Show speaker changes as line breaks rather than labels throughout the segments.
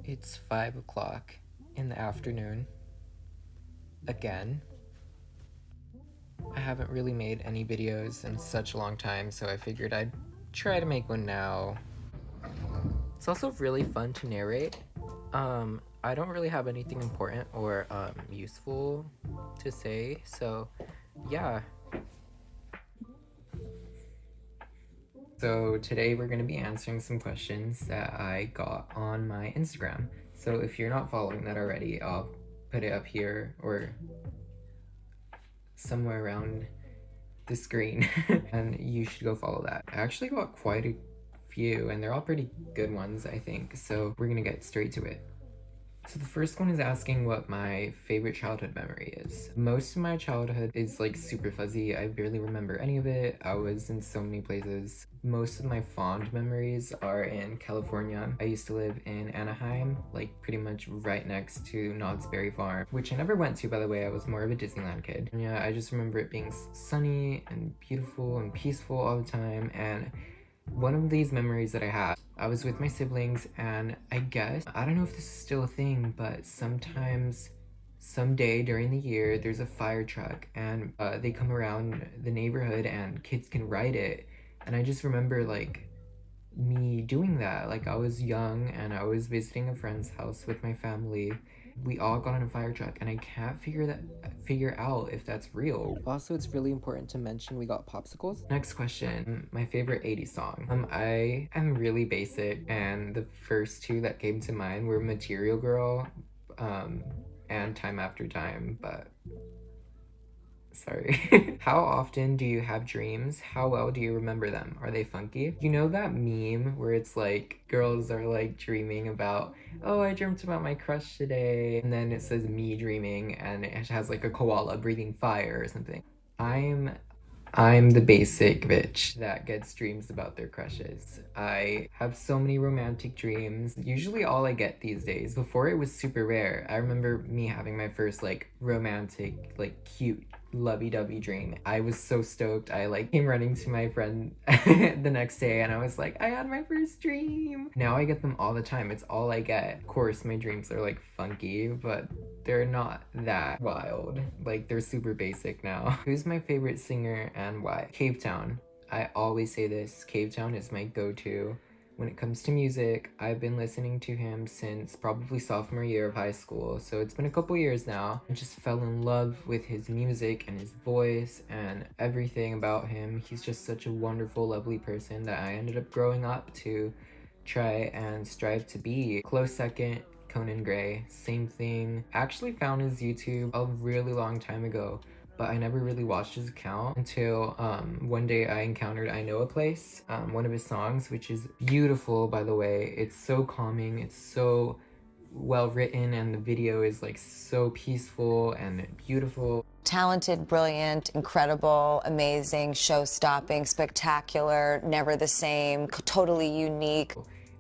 It's 5 o'clock in the afternoon. Again. I haven't really made any videos in such a long time, so I figured I'd try to make one now. It's also really fun to narrate. I don't really have anything important or useful to say, so yeah. So today we're going to be answering some questions that I got on my Instagram. So if you're not following that already, I'll put it up here or somewhere around the screen and you should go follow that. I actually got quite a few and they're all pretty good ones, I think, so we're gonna get straight to it. So the first one is asking what my favorite childhood memory is. Most of my childhood is like super fuzzy. I barely remember any of it. I was in so many places. Most of my fond memories are in California. I used to live in Anaheim, like pretty much right next to Knott's Berry Farm, which I never went to, by the way. I was more of a Disneyland kid. And yeah, I just remember it being sunny and beautiful and peaceful all the time. And one of these memories that I have, I was with my siblings, and I guess, I don't know if this is still a thing, but sometimes, someday during the year, there's a fire truck, and they come around the neighborhood, and kids can ride it. And I just remember, like, me doing that. Like, I was young, and I was visiting a friend's house with my family. We all got on a fire truck, and I can't figure out if that's real. Also, it's really important to mention we got popsicles. Next question, my favorite 80s song. I am really basic, and the first two that came to mind were Material Girl, and Time After Time, but sorry. How often do you have dreams? How well do you remember them? Are they funky? You know that meme where it's like girls are like dreaming about, oh, I dreamt about my crush today, and then it says me dreaming and it has like a koala breathing fire or something. I'm the basic bitch that gets dreams about their crushes. I have so many romantic dreams. Usually all I get these days. Before it was super rare. I remember me having my first like romantic, like cute lovey-dovey dream. I was so stoked. I like came running to my friend the next day and I was like, I had my first dream. Now I get them all the time. It's all I get. Of course, my dreams are like funky, but they're not that wild. Like, they're super basic now. Who's my favorite singer and why? Cave Town. I always say this. Cave Town is my go-to. When it comes to music, I've been listening to him since probably sophomore year of high school, so it's been a couple years now. I just fell in love with his music and his voice and everything about him. He's just such a wonderful, lovely person that I ended up growing up to try and strive to be. Close second, Conan Gray, same thing. Actually found his YouTube a really long time ago, but I never really watched his account until one day I encountered I Know a Place, one of his songs, which is beautiful, by the way. It's so calming, it's so well written, and the video is like so peaceful and beautiful.
Talented, brilliant, incredible, amazing, show-stopping, spectacular, never the same, totally unique.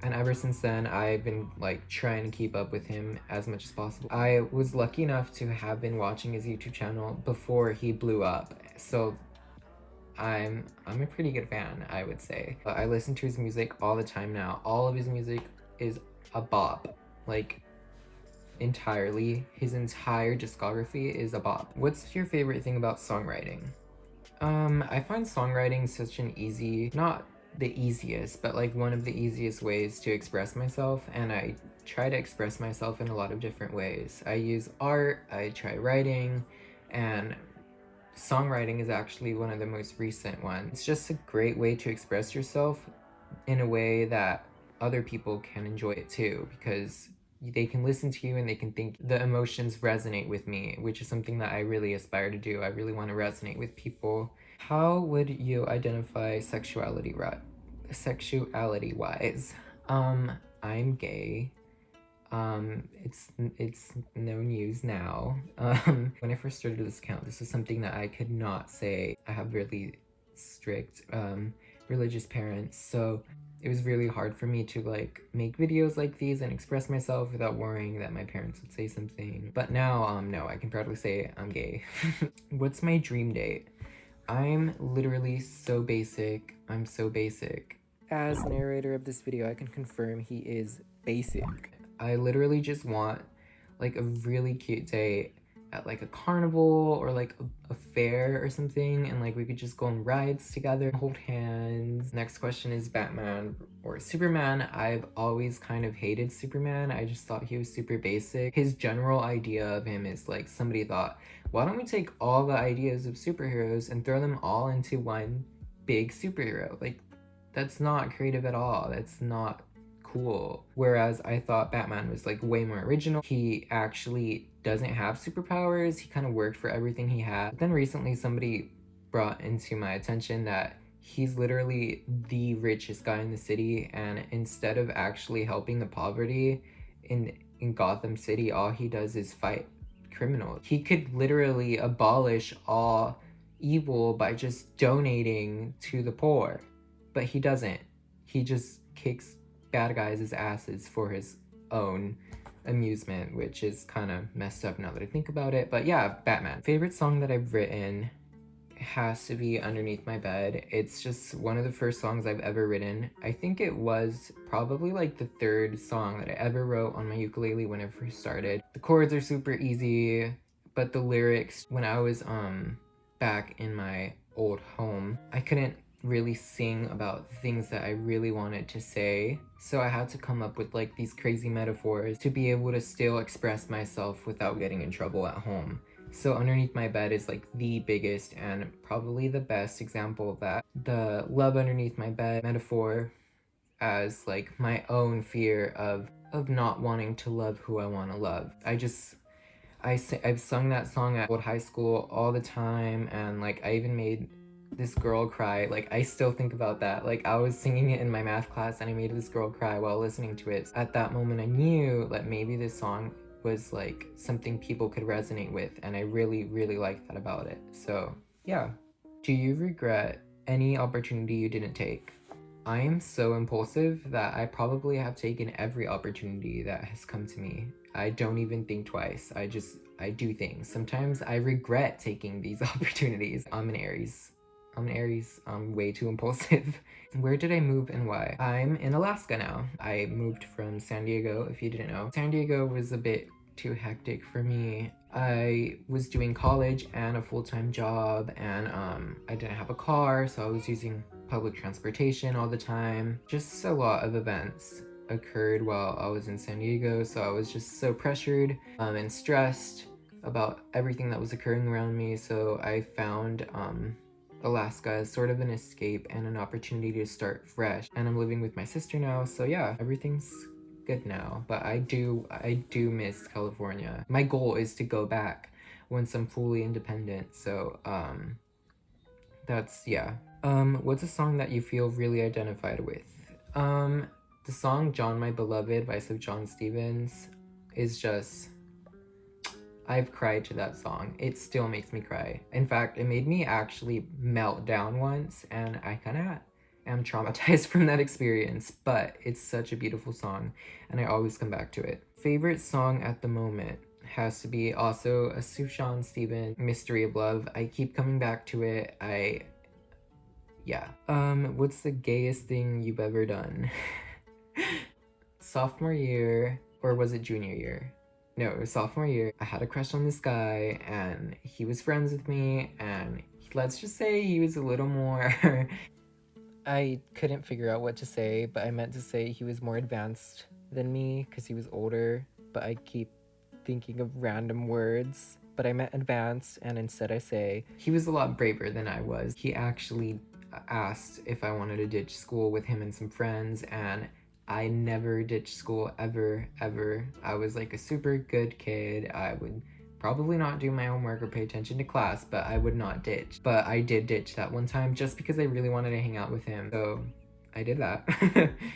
And ever since then, I've been like trying to keep up with him as much as possible. I was lucky enough to have been watching his YouTube channel before he blew up, so I'm a pretty good fan, I would say. I listen to his music all the time now. All of his music is a bop, like entirely. His entire discography is a bop. What's your favorite thing about songwriting? I find songwriting such an easy, not the easiest, but like one of the easiest ways to express myself, and I try to express myself in a lot of different ways. I use art, I try writing, and songwriting is actually one of the most recent ones. It's just a great way to express yourself in a way that other people can enjoy it too, because they can listen to you and they can think the emotions resonate with me, which is something that I really aspire to do. I really want to resonate with people. How would you identify sexuality-wise? I'm gay. It's no news now. When I first started this account, this is something that I could not say. I have really strict religious parents, so it was really hard for me to like make videos like these and express myself without worrying that my parents would say something. But now, no, I can proudly say I'm gay. What's my dream date? I'm literally so basic. I'm so basic. As narrator of this video, I can confirm he is basic. I literally just want like a really cute date at like a carnival or like a fair or something, and like we could just go on rides together, hold hands. Next question is Batman or Superman. I've always kind of hated Superman. I just thought he was super basic. His general idea of him is like somebody thought, why don't we take all the ideas of superheroes and throw them all into one big superhero? Like, that's not creative at all. That's not cool. Whereas I thought Batman was like way more original. He actually doesn't have superpowers. He kind of worked for everything he had. But then recently somebody brought into my attention that he's literally the richest guy in the city, and instead of actually helping the poverty in Gotham City, all he does is fight criminals. He could literally abolish all evil by just donating to the poor, but he doesn't. He just kicks bad guys' asses for his own amusement, which is kind of messed up now that I think about it. But yeah, Batman. Favorite song that I've written has to be Underneath My Bed. It's just one of the first songs I've ever written. I think it was probably like the third song that I ever wrote on my ukulele when I first started. The chords are super easy, but the lyrics, when I was back in my old home, I couldn't really sing about things that I really wanted to say. So I had to come up with like these crazy metaphors to be able to still express myself without getting in trouble at home. So Underneath My Bed is like the biggest and probably the best example of that. The love underneath my bed metaphor as like my own fear of not wanting to love who I want to love. I've sung that song at old high school all the time, and like I even made this girl cry. Like I still think about that. Like I was singing it in my math class and I made this girl cry while listening to it. At that moment I knew that maybe this song was like something people could resonate with, and I really, really liked that about it. So yeah. Do you regret any opportunity you didn't take? I am so impulsive that I probably have taken every opportunity that has come to me. I don't even think twice. I do things. Sometimes I regret taking these opportunities. I'm an Aries. I'm way too impulsive. Where did I move and why? I'm in Alaska now. I moved from San Diego, if you didn't know. San Diego was a bit too hectic for me. I was doing college and a full-time job, and I didn't have a car, so I was using public transportation all the time. Just a lot of events occurred while I was in San Diego, so I was just so pressured and stressed about everything that was occurring around me. So I found Alaska as sort of an escape and an opportunity to start fresh. And I'm living with my sister now, so yeah, everything's good now. But I do miss California. My goal is to go back once I'm fully independent. So that's yeah. What's a song that you feel really identified with? The song John My Beloved by John Stevens is just, I've cried to that song. It still makes me cry. In fact, it made me actually melt down once, and I kind of am traumatized from that experience, but it's such a beautiful song, and I always come back to it. Favorite song at the moment has to be also a Sufjan Stevens, Mystery of Love. I keep coming back to it. Yeah. What's the gayest thing you've ever done? Sophomore year, or was it junior year? No, it was sophomore year. I had a crush on this guy, and he was friends with me, and let's just say he was a little more... I couldn't figure out what to say, but I meant to say he was more advanced than me because he was older, but I keep thinking of random words. But I meant advanced, and instead I say he was a lot braver than I was. He actually asked if I wanted to ditch school with him and some friends, and I never ditched school ever. I was like a super good kid. I would probably not do my homework or pay attention to class, but I would not ditch. But I did ditch that one time just because I really wanted to hang out with him. So I did that.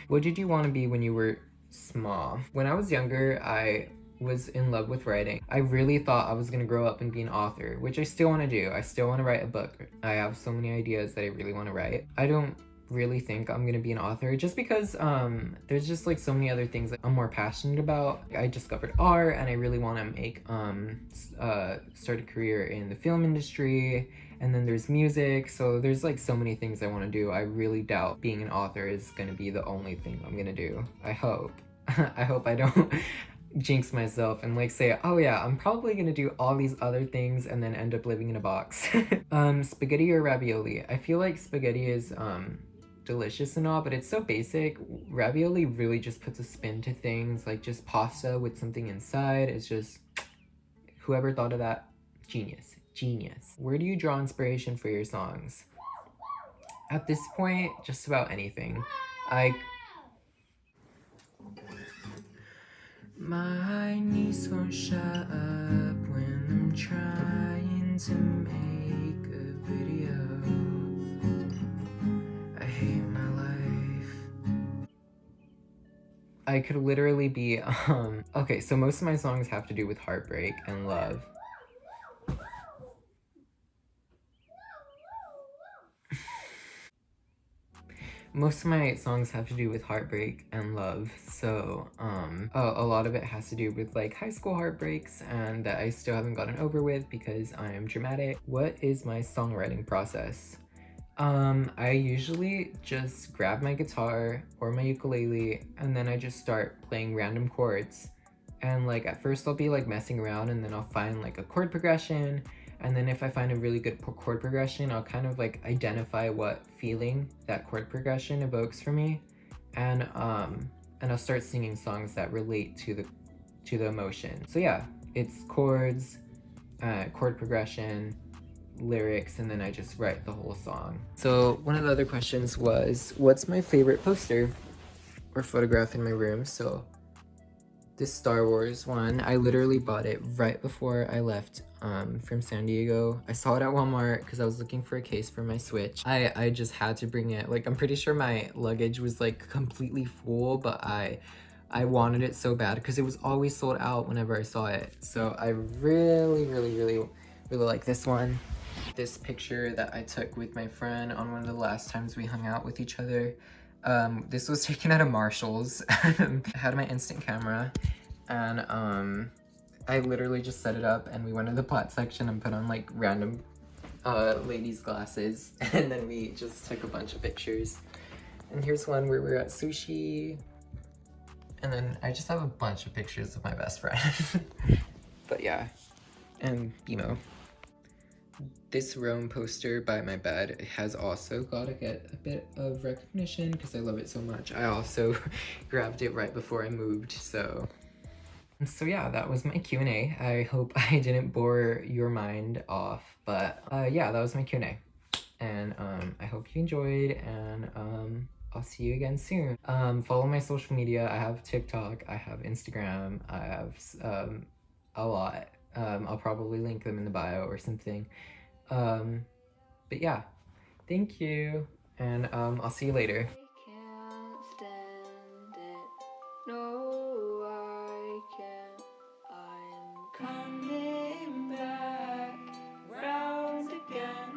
What did you want to be when you were small? When I was younger, I was in love with writing. I really thought I was gonna grow up and be an author, which I still want to do. I still want to write a book. I have so many ideas that I really want to write. I don't really think I'm gonna be an author just because there's just like so many other things that I'm more passionate about. I discovered art, and I really want to make start a career in the film industry, and then there's music, so there's like so many things I want to do. I really doubt being an author is gonna be the only thing I'm gonna do. I hope. I hope I don't jinx myself and like say, oh yeah, I'm probably gonna do all these other things and then end up living in a box. Spaghetti or ravioli? I feel like spaghetti is delicious and all, but it's so basic. Ravioli really just puts a spin to things, like just pasta with something inside. It's just, whoever thought of that, genius. Genius. Where do you draw inspiration for your songs? At this point, just about anything. I My knees won't shut up when I'm trying to make a video. I hate my life. I could literally be, okay, so most of my songs have to do with heartbreak and love. Most of my songs have to do with heartbreak and love, so a lot of it has to do with like high school heartbreaks and that I still haven't gotten over with because I am dramatic. What is my songwriting process? I usually just grab my guitar or my ukulele and then I just start playing random chords. And like at first I'll be like messing around and then I'll find like a chord progression, and then if I find a really good chord progression, I'll kind of like identify what feeling that chord progression evokes for me, and I'll start singing songs that relate to the emotion. So yeah, it's chords, chord progression, lyrics, and then I just write the whole song. So one of the other questions was, what's my favorite poster or photograph in my room? So this Star Wars one, I literally bought it right before I left from San Diego. I saw it at Walmart because I was looking for a case for my Switch. I just had to bring it. Like, I'm pretty sure my luggage was like completely full, but I wanted it so bad because it was always sold out whenever I saw it. So I really like this one. This picture that I took with my friend on one of the last times we hung out with each other. This was taken out of Marshall's. I had my instant camera, and I literally just set it up and we went to the pot section and put on like random ladies' glasses, and then we just took a bunch of pictures. And here's one where we're at sushi, and then I just have a bunch of pictures of my best friend. But yeah, and you know, this Rome poster by my bed has also got to get a bit of recognition because I love it so much. I also grabbed it right before I moved, so yeah, that was my Q&A. I hope I didn't bore your mind off, but yeah, that was my Q&A. And I hope you enjoyed, and I'll see you again soon. Follow my social media. I have TikTok, I have Instagram, I have a lot. I'll probably link them in the bio or something. But yeah, thank you, and I'll see you later.
I can't stand it. No, I can't. I'm coming back round again.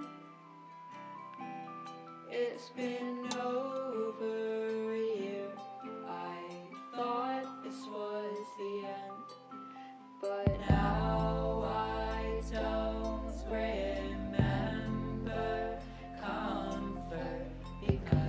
It's been over a year. I thought this was the end, but now I don't remember comfort because